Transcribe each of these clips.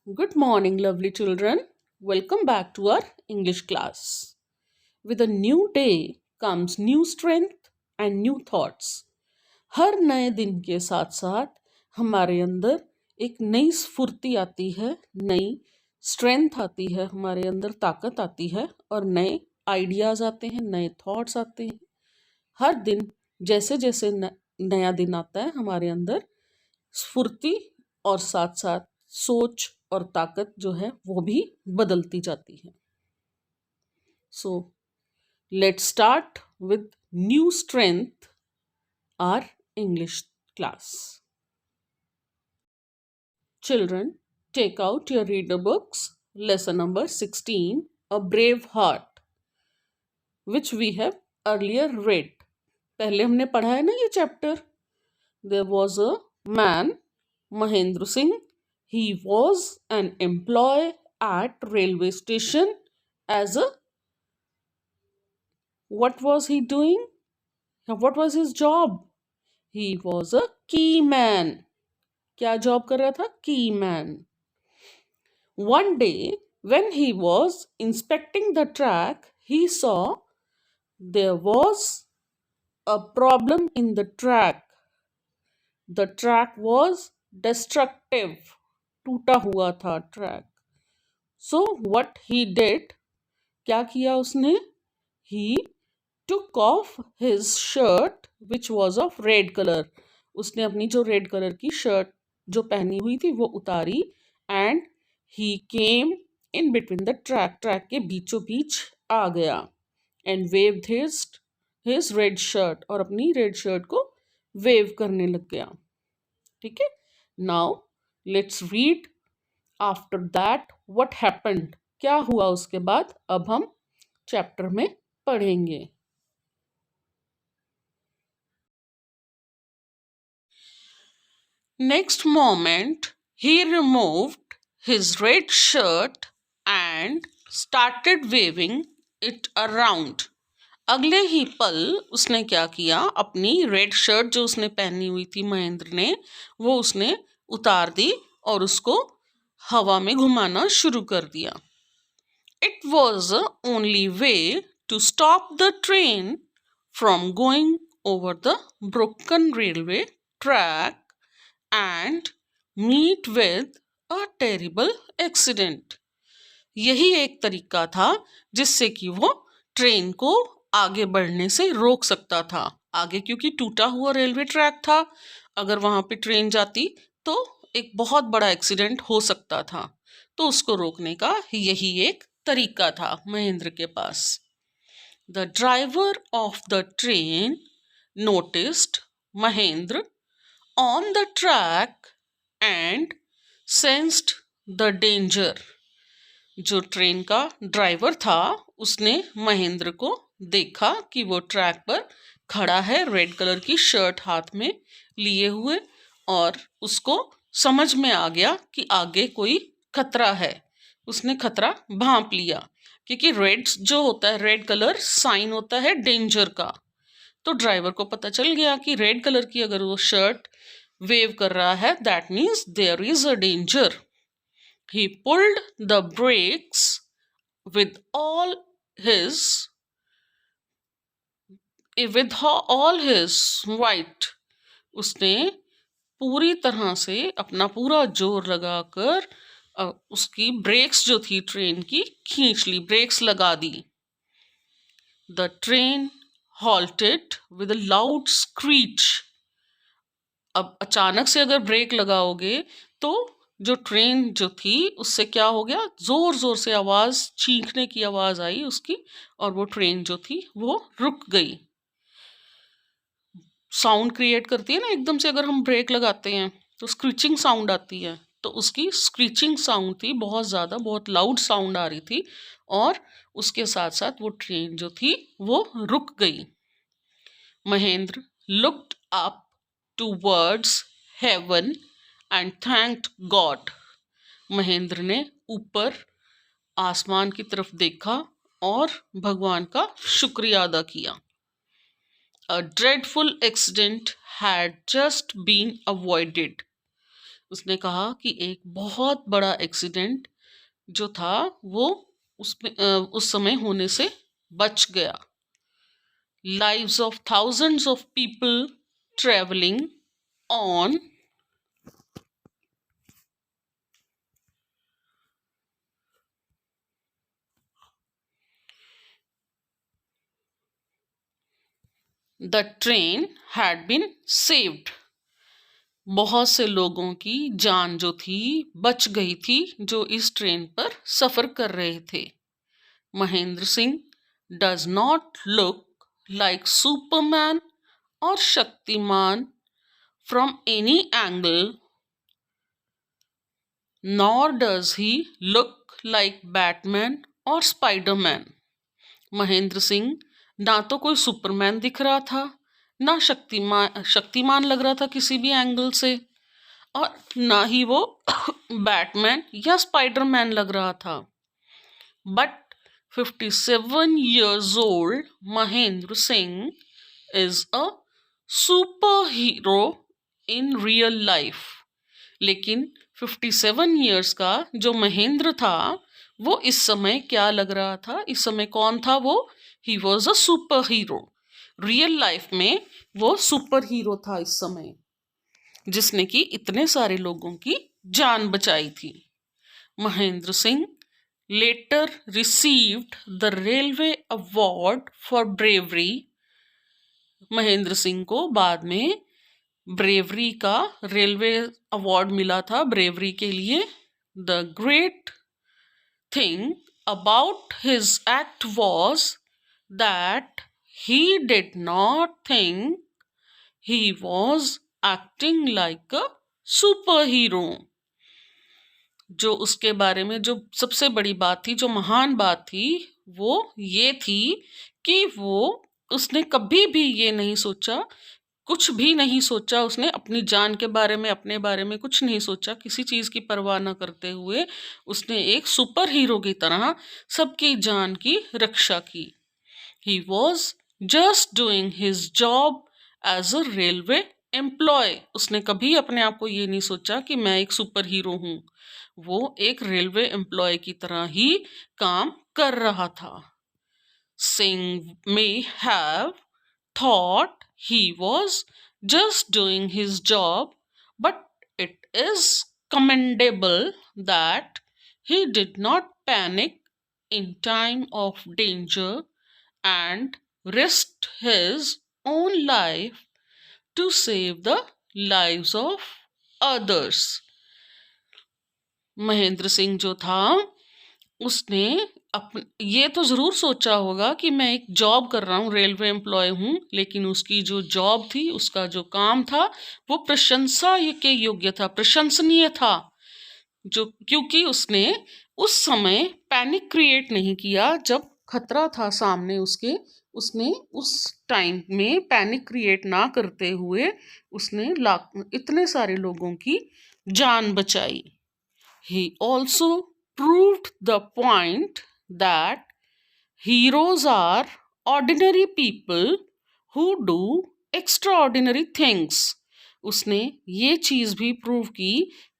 Good morning, lovely children. Welcome back to our English class. With a new day comes new strength and new thoughts. हर नए दिन के साथ साथ हमारे अंदर एक नई स्फूर्ति आती है, नई स्ट्रेंथ आती है, हमारे अंदर ताकत आती है और नए आइडियाज आते हैं, नए थॉट्स आते हैं। हर दिन जैसे जैसे नया दिन आता है हमारे अंदर स्फूर्ति और साथ साथ सोच और ताकत जो है वो भी बदलती जाती है। So let's start with new strength our English class. Children, take out your reader books, lesson number 16, A Brave Heart, which we have earlier read. पहले हमने पढ़ा है ना ये chapter. There was a man, Mahendra Singh. He was an employee at railway station as a, what was he doing? What was his job? He was a key man. क्या job कर रहा था? Key man. One day, when he was inspecting the track, he saw there was a problem in the track. The track was destructive. टूटा हुआ था track. So what he did, क्या किया उसने? He took off his shirt which was of red color. उसने अपनी जो red colour की शर्ट जो पहनी हुई थी वो उतारी and he came in between the track. Track के बीचों बीच आ गया and waved his red shirt और अपनी रेड शर्ट को वेव करने लग गया. ठीक है. Now let's read after that what happened. क्या हुआ उसके बाद अब हम चैप्टर में पढ़ेंगे. Next moment, he removed his red shirt and started waving it around. अगले ही पल उसने क्या किया, अपनी रेड शर्ट जो उसने पहनी हुई थी महेंद्र ने, वो उसने उतार दी और उसको हवा में घुमाना शुरू कर दिया. It was the only way to stop the train from going over the broken railway track and meet with a terrible accident. यही एक तरीका था जिससे कि वो ट्रेन को आगे बढ़ने से रोक सकता था. आगे क्योंकि टूटा हुआ रेलवे ट्रैक था, अगर वहां पे ट्रेन जाती तो एक बहुत बड़ा एक्सीडेंट हो सकता था. तो उसको रोकने का यही एक तरीका था महेंद्र के पास. The driver of the train noticed Mahendra on the track and sensed the danger. जो ट्रेन का ड्राइवर था उसने महेंद्र को देखा कि वो ट्रैक पर खड़ा है रेड कलर की शर्ट हाथ में लिए हुए और उसको समझ में आ गया कि आगे कोई खतरा है. उसने खतरा भांप लिया क्योंकि रेड जो होता है, रेड कलर साइन होता है डेंजर का. तो ड्राइवर को पता चल गया कि रेड कलर की अगर वो शर्ट वेव कर रहा है that means there is a danger. He pulled the brakes with all his weight. उसने पूरी तरह से अपना पूरा जोर लगाकर उसकी ब्रेक्स जो थी ट्रेन की खींच ली, ब्रेक्स लगा दी. The train halted with a loud screech. अब अचानक से अगर ब्रेक लगाओगे तो जो ट्रेन जो थी उससे क्या हो गया, जोर जोर से आवाज, चीखने की आवाज आई उसकी और वो ट्रेन जो थी वो रुक गई. साउंड क्रिएट करती है ना एकदम से, अगर हम ब्रेक लगाते हैं तो स्क्रीचिंग साउंड आती है, तो उसकी स्क्रीचिंग साउंड थी, बहुत ज़्यादा, बहुत लाउड साउंड आ रही थी और उसके साथ साथ वो ट्रेन जो थी वो रुक गई. Mahendra looked up towards heaven and thanked God. Mahendra ने ऊपर आसमान की तरफ देखा और भगवान का शुक्रिया अदा किया. A dreadful accident had just been avoided. उसने कहा कि एक बहुत बड़ा एक्सीडेंट जो था वो उस समय होने से बच गया. Lives of thousands of people traveling on the train had been saved. बहुत से लोगों की जान जो थी बच गई थी जो इस ट्रेन पर सफर कर रहे थे. Mahendra Singh does not look like Superman और Shaktimaan from any angle, nor does he look like Batman or Spider-Man. Mahendra Singh ना तो कोई सुपरमैन दिख रहा था, ना शक्तिमान लग रहा था किसी भी एंगल से, और ना ही वो बैटमैन या स्पाइडरमैन लग रहा था. But 57 years old Mahendra Singh is a superhero in real life. लेकिन 57 ईयर्स का जो महेंद्र था वो इस समय क्या लग रहा था, इस समय कौन था वो? He was a super hero. Real life में वो सुपर हीरो था इस समय, जिसने कि इतने सारे लोगों की जान बचाई थी. Mahendra Singh later received the railway award for bravery. Mahendra Singh को बाद में ब्रेवरी का रेलवे अवार्ड मिला था, ब्रेवरी के लिए. The great thing about his act was that he did not think he was acting like a super hero. जो उसके बारे में जो सबसे बड़ी बात थी, जो महान बात थी, वो ये थी कि उसने कभी भी ये नहीं सोचा, कुछ भी नहीं सोचा उसने अपनी जान के बारे में, अपने बारे में कुछ नहीं सोचा. किसी चीज़ की परवाह न करते हुए उसने एक सुपर हीरो की तरह सबकी जान की रक्षा की. He was just doing his job as a railway employee. उसने कभी अपने आप को ये नहीं सोचा कि मैं एक सुपर हीरो हूँ. वो एक रेलवे एम्प्लॉय की तरह ही काम कर रहा था. Singh may have thought he was just doing his job, but it is commendable that he did not panic in time of danger and risked his own life to save the lives of others. Mahendra Singh जो था उसने ये तो ज़रूर सोचा होगा कि मैं एक जॉब कर रहा हूँ, रेलवे एम्प्लॉय हूँ, लेकिन उसकी जो जॉब थी, उसका जो काम था, वो प्रशंसा के योग्य था, प्रशंसनीय था. जो क्योंकि उसने उस समय पैनिक क्रिएट नहीं किया जब खतरा था सामने उसके. उसने उस टाइम में पैनिक क्रिएट ना करते हुए उसने इतने सारे लोगों की जान बचाई. He also proved the point that heroes are ordinary people who do extraordinary things. उसने ये चीज़ भी प्रूव की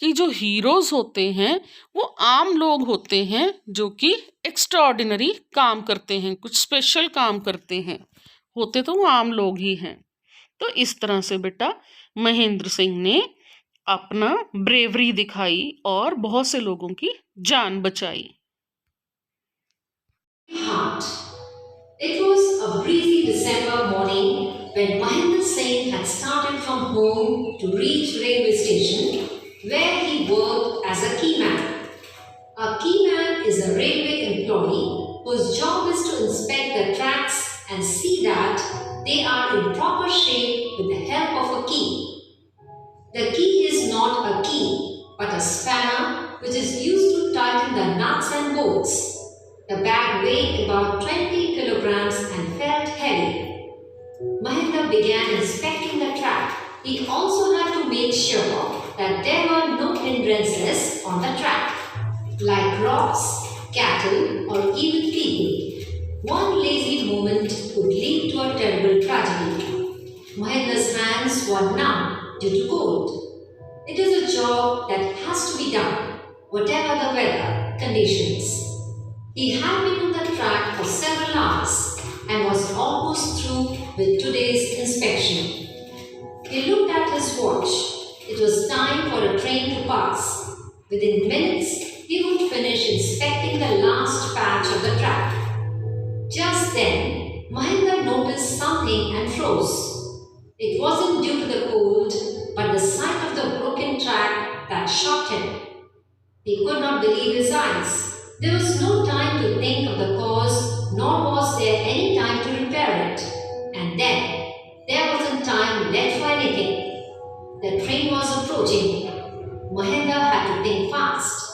कि जो हीरोज होते हैं वो आम लोग होते हैं जो कि एक्स्ट्राऑर्डिनरी काम करते हैं, कुछ स्पेशल काम करते हैं. होते तो वो आम लोग ही हैं. तो इस तरह से बेटा महेंद्र सिंह ने अपना ब्रेवरी दिखाई और बहुत से लोगों की जान बचाई. It was a breezy December morning when Mahendra Singh had started from home to reach railway station where he worked as a keyman. A keyman is a railway employee whose job is to inspect the tracks and see that they are in proper shape with the help of a key. The key is not a key, but a spanner which is used to tighten the nuts and bolts. The bag weighed about 20 kilograms and felt heavy. Mahendra began inspecting the track. He also had to make sure that there were no hindrances on the track, like rocks, cattle, or even people. One lazy moment could lead to a terrible tragedy. Mahendra's hands were numb due to cold. It is a job that has to be done, whatever the weather conditions. He had been on the track for several hours and was almost through with today's inspection. He looked at his watch. It was time for a train to pass. Within minutes, he would finish inspecting the last patch of the track. Just then, Mahendra noticed something and froze. It wasn't due to the cold, but the sight of the broken track that shocked him. He could not believe his eyes. There was no time to think of the cause, nor was there any time to repair it. And then, there wasn't time left for anything. The train was approaching. Mahendra had to think fast.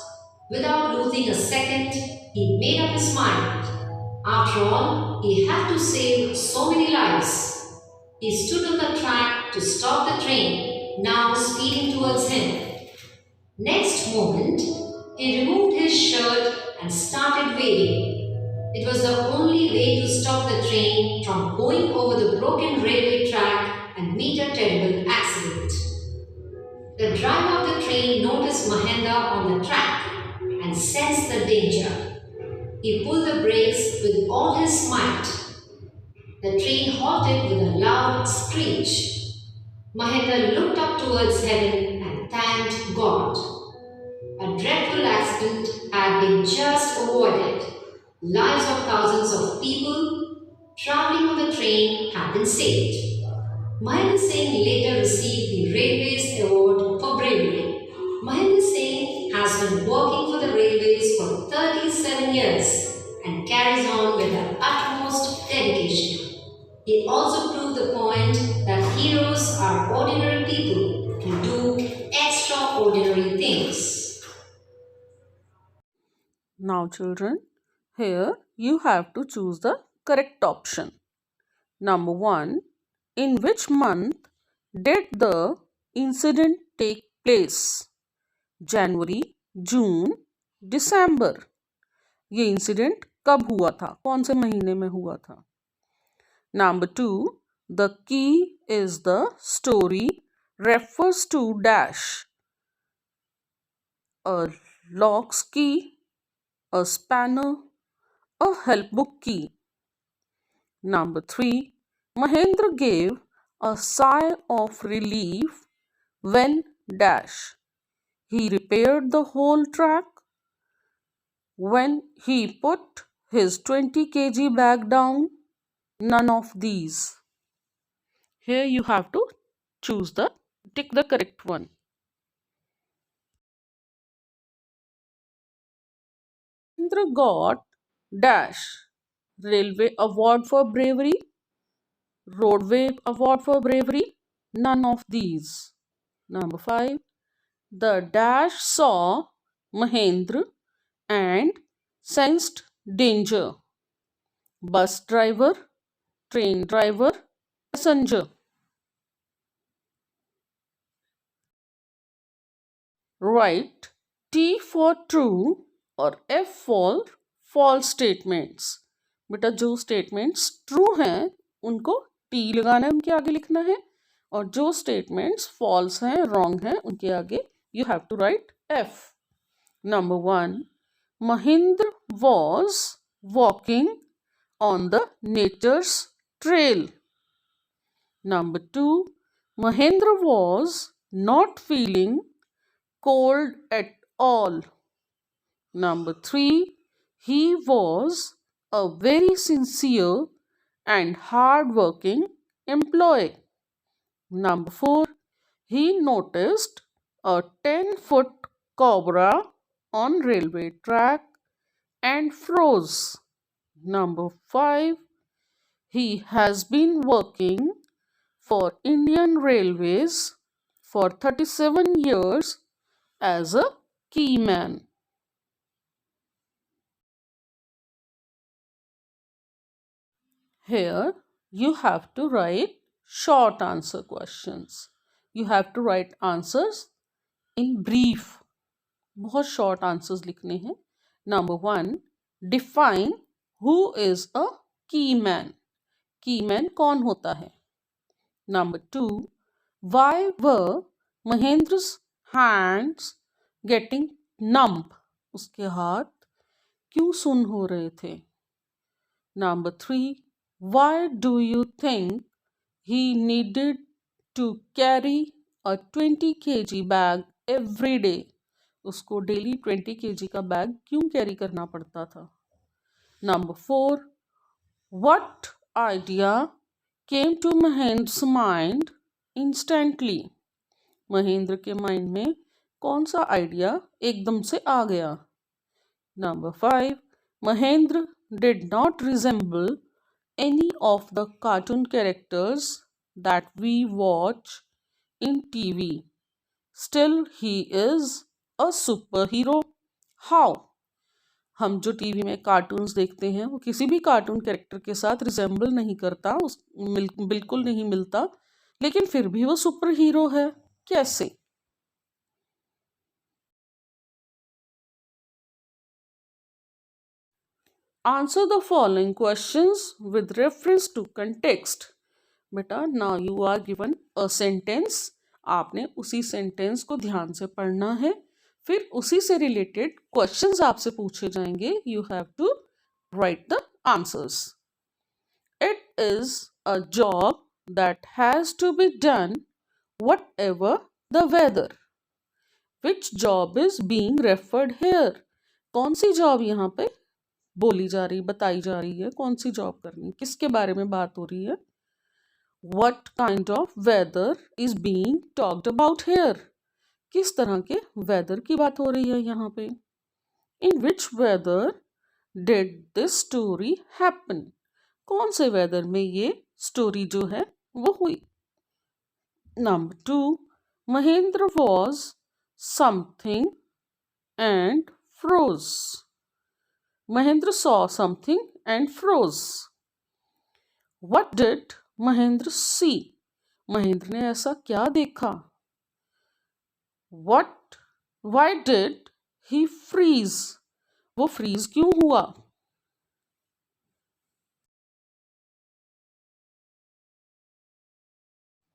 Without losing a second, he made up his mind. After all, he had to save so many lives. He stood on the track to stop the train, now speeding towards him. Next moment, he removed his shirt and started waving. It was the only way to stop the train from going over the broken railway track and meet a terrible accident. The driver of the train noticed Mahendra on the track and sensed the danger. He pulled the brakes with all his might. The train halted with a loud screech. Mahendra looked up towards heaven and thanked God. A dreadful accident had been just avoided. Lives of thousands of people traveling on the train had been saved. Mahendra Singh later received the Railways Award for bravery. Mahendra Singh has been working for the railways for 37 years and carries on with the utmost dedication. He also proved the point that heroes are ordinary people who do extraordinary things. Now, children, here you have to choose the correct option. Number 1. In which month did the incident take place? January, June, December. ये incident कब हुआ था, कौन से महीने में हुआ था? Number 2. The key is the story refers to dash. A lock's key, a spanner, a help book key. Number 3. Mahendra gave a sigh of relief when dash. He repaired the whole track. When he put his 20 kg bag down. None of these. Here you have to tick the correct one. Mahendra got dash. Railway award for bravery. Roadway award for bravery. None of these. Number 5. The dash saw Mahendra and sensed danger. Bus driver, train driver, passenger. Write T for true और F for false statements. बेटा जो statements true हैं उनको T लगाना है, उनके आगे लिखना है, और जो statements false हैं, wrong हैं, उनके आगे you have to write F. Number 1. Mahendra was walking on the nature's trail. Number 2. Mahendra was not feeling cold at all. Number 3. He was a very sincere and hard-working employee. Number 4. He noticed a 10-foot cobra on railway track and froze. Number 5. He has been working for Indian Railways for 37 years as a keyman. Here you have to write short answer questions. You have to write answers in brief. बहुत short answers लिखने हैं. Number 1. Define who is a keyman. Keyman कौन होता है? Number 2. Why were Mahendra's hands getting numb, उसके हाथ क्यों सुन्न हो रहे थे? Number 3, why do you think he needed to carry a 20 kg bag every day? उसको डेली 20 kg का बैग क्यों कैरी करना पड़ता था? Number 4, what idea came to Mahendra's mind instantly? Mahendra के माइंड में कौन सा आइडिया एकदम से आ गया? Number 5, Mahendra did not resemble any of the cartoon characters that we watch in TV. Still, he is a superhero. How? हम जो TV में कार्टून्स देखते हैं वो किसी भी कार्टून कैरेक्टर के साथ रिजेंबल नहीं करता, बिल्कुल नहीं मिलता, लेकिन फिर भी वो सुपर हीरो है। कैसे? Answer the following questions with reference to context. बेटा, now you are given a sentence. आपने उसी सेंटेंस को ध्यान से पढ़ना है, फिर उसी से रिलेटेड क्वेश्चंस आपसे पूछे जाएंगे. You have to write the answers. It is a job that has to be done whatever the weather. Which job is being referred here? कौन सी जॉब यहाँ पे बोली जा रही, बताई जा रही है? कौन सी जॉब करनी, किसके बारे में बात हो रही है? What kind of weather is being talked about here? किस तरह के वेदर की बात हो रही है यहाँ पे? In which weather did this story happen? कौन से वेदर में ये स्टोरी जो है वो हुई? Number 2, Mahendra was something and froze. Mahendra saw something and froze. What did Mahendra see? Mahendra ने ऐसा क्या देखा? Why did he freeze? वो फ्रीज क्यों हुआ?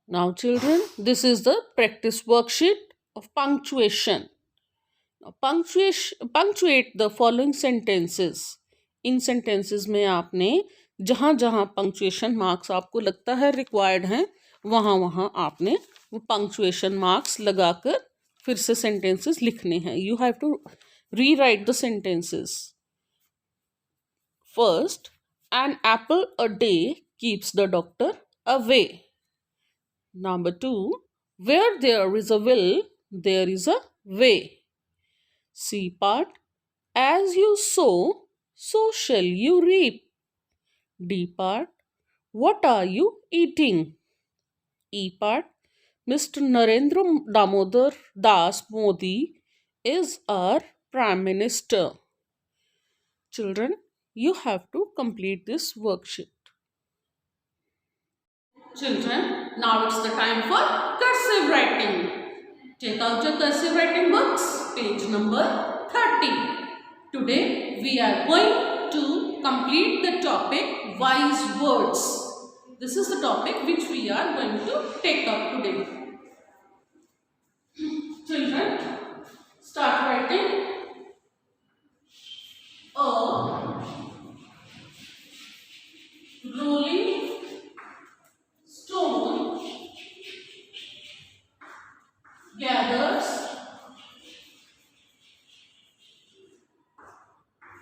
Now children, this is the practice worksheet of punctuation. Now, punctuate the following sentences. In sentences में आपने जहाँ जहाँ punctuation marks आपको लगता है required हैं, वहाँ वहाँ आपने वो punctuation marks लगाकर फिर से sentences लिखने हैं. You have to rewrite the sentences. First, an apple a day keeps the doctor away. Number 2, where there is a will, there is a way. C part, as you sow, so shall you reap. D part, what are you eating? E part, Mr. Narendra Damodar Das Modi is our Prime Minister. Children, you have to complete this worksheet. Children, now it's the time for cursive writing. Take out your cursive writing books, page number 30. Today we are going to complete the topic wise words. This is the topic which we are going to take up today. Children, start writing. A rolling stone gathers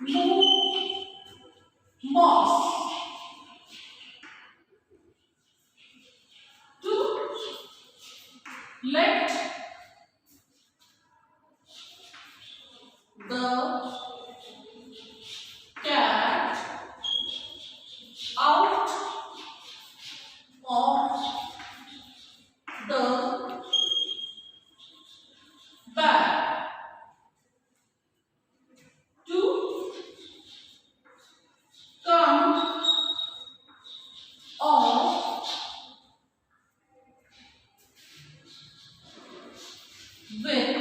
no moss to let the cat out of the bag to come off with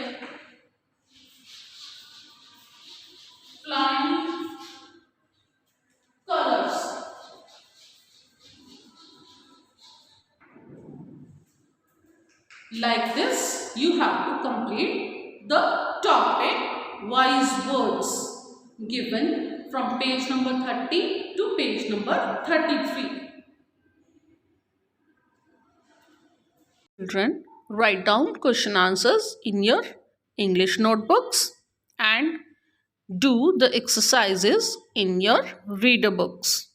Like this, you have to complete the topic wise words given from page number 30 to page number 33. Children, write down question answers in your English notebooks and do the exercises in your reader books.